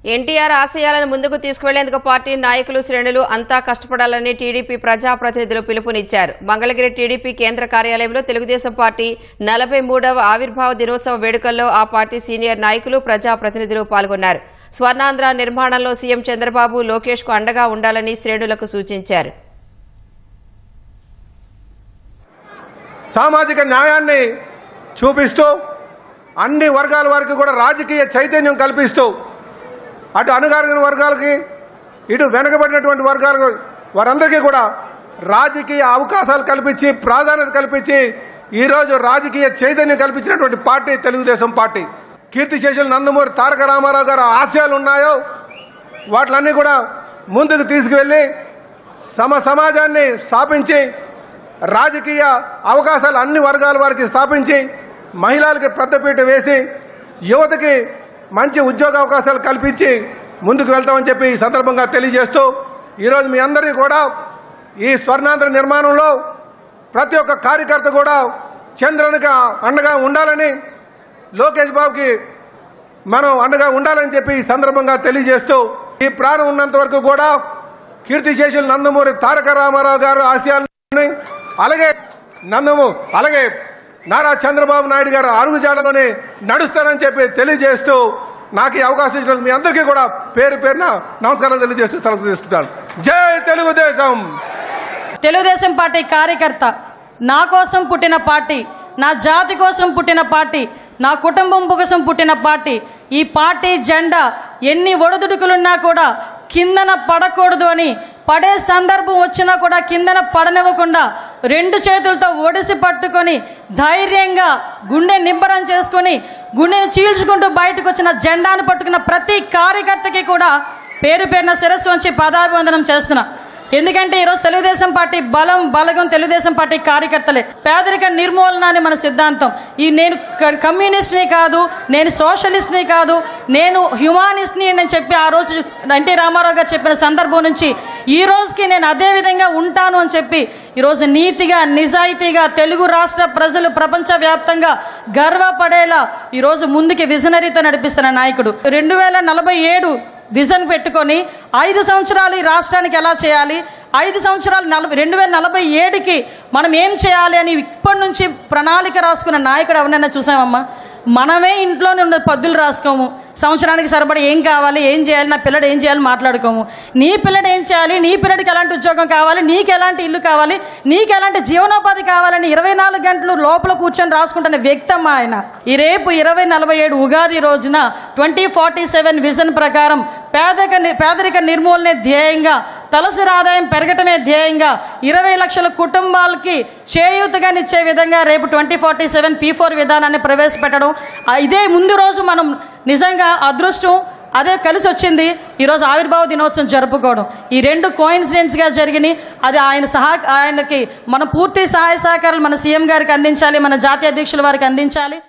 ఎన్టీఆర్ ఆశయాలను ముందుకు తీసుకువెళ్లేందుకు పార్టీ నాయకులు శ్రేణులు అంతా కష్టపడాలని టీడీపీ ప్రజాప్రతినిధులు పిలుపునిచ్చారు. మంగళగిరి టీడీపీ కేంద్ర కార్యాలయంలో తెలుగుదేశం పార్టీ 43వ ఆవిర్భావ దినోత్సవ వేడుకల్లో ఆ పార్టీ సీనియర్ నాయకులు ప్రజాప్రతినిధులు పాల్గొన్నారు. స్వర్ణాంధ్ర నిర్మాణంలో సీఎం చంద్రబాబు లోకేష్ కు అండగా ఉండాలని శ్రేణులకు సూచించారు. సామాజిక న్యాయాన్ని చూపిస్తూ అన్ని వర్గాల వారికి కూడా రాజకీయ చైతన్యం కల్పిస్తూ అటు అణగారిన వర్గాలకి ఇటు వెనుకబడినటువంటి వర్గాలకు వారందరికీ కూడా రాజకీయ అవకాశాలు కల్పించి ప్రాధాన్యత కల్పించి ఈరోజు రాజకీయ చైతన్యం కల్పించినటువంటి పార్టీ తెలుగుదేశం పార్టీ. కీర్తిశేషులు నందమూరి తారక రామారావు గారు ఆశయాలు ఉన్నాయో వాటిలన్నీ కూడా ముందుకు తీసుకువెళ్ళి సమాజాన్ని స్థాపించి రాజకీయ అవకాశాలు అన్ని వర్గాల వారికి స్థాపించి మహిళలకి పెద్దపీట వేసి యువతకి మంచి ఉద్యోగ అవకాశాలు కల్పించి ముందుకు వెళ్తామని చెప్పి ఈ సందర్భంగా తెలియజేస్తూ ఈరోజు మీ అందరికీ కూడా ఈ స్వర్ణాంధ్ర నిర్మాణంలో ప్రతి ఒక్క కార్యకర్త కూడా చంద్రునికి అండగా ఉండాలని, లోకేష్ బాబుకి మనం అండగా ఉండాలని చెప్పి ఈ సందర్భంగా తెలియజేస్తూ ఈ ప్రాణం ఉన్నంత వరకు కూడా కీర్తిశేషులు నందమూరి తారక రామారావు గారు ఆశయాలని అలాగే నారా చంద్రబాబు నాయుడు గారు అడుగుజాడలోనే నడుస్తారని చెప్పి తెలియజేస్తూ నాకు ఈ అవకాశం ఇచ్చినందుకు మీ అందరికీ కూడా పేరు పేరున నమస్కారం తెలియజేస్తూ సెలవు తీసుకుంటాను. జై తెలుగుదేశం. తెలుగుదేశం పార్టీ కార్యకర్త, నా కోసం పుట్టిన పార్టీ, నా జాతి కోసం పుట్టిన పార్టీ, నా కుటుంబం కోసం పుట్టిన పార్టీ. ఈ పార్టీ జెండా ఎన్ని ఒడిదుడుకులున్నా కూడా కిందన పడకూడదు అని, పడే సందర్భం వచ్చినా కూడా కిందన పడనివ్వకుండా రెండు చేతులతో ఒడిసి పట్టుకొని ధైర్యంగా గుండె నిబ్బరం చేసుకొని గుండెని చీల్చుకుంటూ బయటకు వచ్చిన జెండాను పట్టుకున్న ప్రతి కార్యకర్తకి కూడా పేరు పేరున శిరస్సు వంచి పాదాభివందనం చేస్తున్నా. ఎందుకంటే ఈరోజు తెలుగుదేశం పార్టీ బలగం తెలుగుదేశం పార్టీ కార్యకర్తలే. పేదరిక నిర్మూలన అని మన సిద్ధాంతం. నేను కమ్యూనిస్ట్ని కాదు, నేను సోషలిస్ట్ని కాదు, నేను హ్యుమానిస్ట్ని అని చెప్పి ఆ రోజు ఎన్టీ రామారావు గారు చెప్పిన సందర్భం నుంచి ఈ రోజుకి నేను అదే విధంగా ఉంటాను అని చెప్పి ఈరోజు నీతిగా నిజాయితీగా తెలుగు రాష్ట్ర ప్రజలు ప్రపంచవ్యాప్తంగా గర్వపడేలా ఈరోజు ముందుకి విజనరీతో నడిపిస్తున్న నాయకుడు. 2047 విజన్ పెట్టుకొని 5 సంవత్సరాలు ఈ రాష్ట్రానికి ఎలా చేయాలి, 5 సంవత్సరాలు 2047కి మనం ఏం చేయాలి అని ఇప్పటి నుంచి ప్రణాళిక రాసుకున్న నాయకుడు ఎవరైనా చూసామమ్మా? మనమే ఇంట్లోనే ఉన్న పద్దులు రాసుకోము, సంవత్సరానికి సరిపడి ఏం కావాలి, ఏం చేయాలి, నా పిల్లడు ఏం చేయాలి మాట్లాడుకోము. నీ పిల్లడు ఏం చేయాలి, నీ పిల్లడికి ఎలాంటి ఉద్యోగం కావాలి, నీకు ఎలాంటి ఇల్లు కావాలి, నీకు ఎలాంటి జీవనోపాధి కావాలని 24 గంటలు లోపల కూర్చొని రాసుకుంటున్న వ్యక్తి అమ్మా ఆయన. ఈ రేపు 2047 ఉగాది రోజున 2047 విజన్ ప్రకారం పేదరిక నిర్మూలనే ధ్యేయంగా, తలసరి ఆదాయం పెరగటమే ధ్యేయంగా 20 లక్షల కుటుంబాలకి చేయూతగానిచ్చే విధంగా రేపు 2047 P4 విధానాన్ని ప్రవేశపెట్టడం. ఇదే ముందు రోజు మనం నిజంగా అదృష్టం అదే కలిసి వచ్చింది. ఈరోజు ఆవిర్భావ దినోత్సవం జరుపుకోవడం. ఈ రెండు కోయిన్సిడెంట్స్గా జరిగినాయి. అది ఆయనకి మనం పూర్తి సహాయ సహకారాలు మన సీఎం గారికి అందించాలి, మన జాతీయ అధ్యక్షుల వారికి అందించాలి.